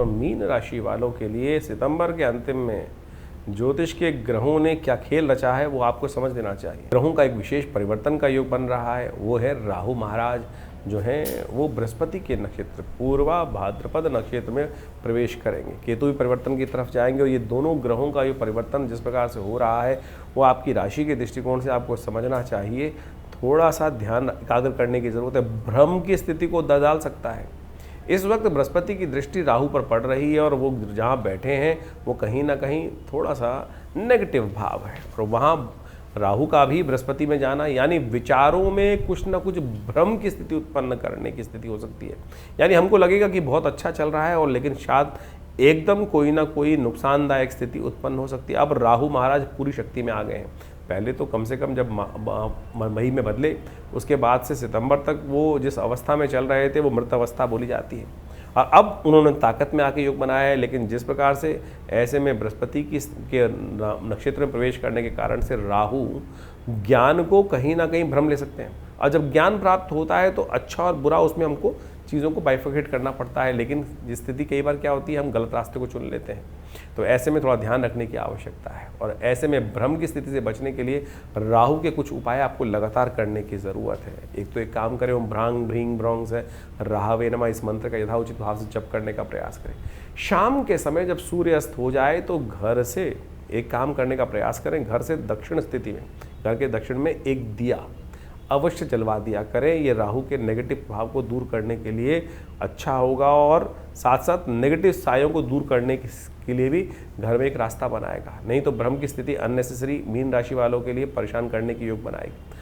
और मीन राशि वालों के लिए सितंबर के अंतिम में ज्योतिष के ग्रहों ने क्या खेल रचा है वो आपको समझ लेना चाहिए। ग्रहों का एक विशेष परिवर्तन का योग बन रहा है, वो है राहु महाराज जो हैं वो बृहस्पति के नक्षत्र पूर्वा भाद्रपद नक्षत्र में प्रवेश करेंगे। केतु भी परिवर्तन की तरफ जाएंगे और ये दोनों ग्रहों का ये परिवर्तन जिस प्रकार से हो रहा है वो आपकी राशि के दृष्टिकोण से आपको समझना चाहिए। थोड़ा सा ध्यान एकाग्र करने की ज़रूरत है, भ्रम की स्थिति को डाल सकता है। इस वक्त बृहस्पति की दृष्टि राहु पर पड़ रही है और वो जहाँ बैठे हैं वो कहीं ना कहीं थोड़ा सा नेगेटिव भाव है, और वहाँ राहु का भी बृहस्पति में जाना यानी विचारों में कुछ ना कुछ भ्रम की स्थिति उत्पन्न करने की स्थिति हो सकती है। यानी हमको लगेगा कि बहुत अच्छा चल रहा है और लेकिन शायद एकदम कोई ना कोई नुकसानदायक स्थिति उत्पन्न हो सकती है। अब राहु महाराज पूरी शक्ति में आ गए हैं। पहले तो कम से कम जब मई में बदले उसके बाद से सितंबर तक वो जिस अवस्था में चल रहे थे वो मृत अवस्था बोली जाती है, और अब उन्होंने ताकत में आके योग बनाया है। लेकिन जिस प्रकार से ऐसे में बृहस्पति के नक्षत्र में प्रवेश करने के कारण से राहु ज्ञान को कहीं ना कहीं भ्रम ले सकते हैं, और जब ज्ञान प्राप्त होता है तो अच्छा और बुरा उसमें हमको चीज़ों को बाइफर्केट करना पड़ता है। लेकिन स्थिति कई बार क्या होती है, हम गलत रास्ते को चुन लेते हैं, तो ऐसे में थोड़ा ध्यान रखने की आवश्यकता है। और ऐसे में भ्रम की स्थिति से बचने के लिए राहु के कुछ उपाय आपको लगातार करने की ज़रूरत है। एक तो एक काम करें, ओम भ्रांग भ्रींग भ्रौंग है राहवे नमः, इस मंत्र का यथाउचित भाव से जप करने का प्रयास करें। शाम के समय जब सूर्य अस्त हो जाए तो घर से एक काम करने का प्रयास करें, घर से दक्षिण स्थिति में, घर के दक्षिण में एक दिया अवश्य जलवा दिया करें। ये राहु के नेगेटिव प्रभाव को दूर करने के लिए अच्छा होगा, और साथ साथ नेगेटिव सायों को दूर करने के लिए भी घर में एक रास्ता बनाएगा। नहीं तो भ्रम की स्थिति अननेसेसरी मीन राशि वालों के लिए परेशान करने की योग बनाएगी।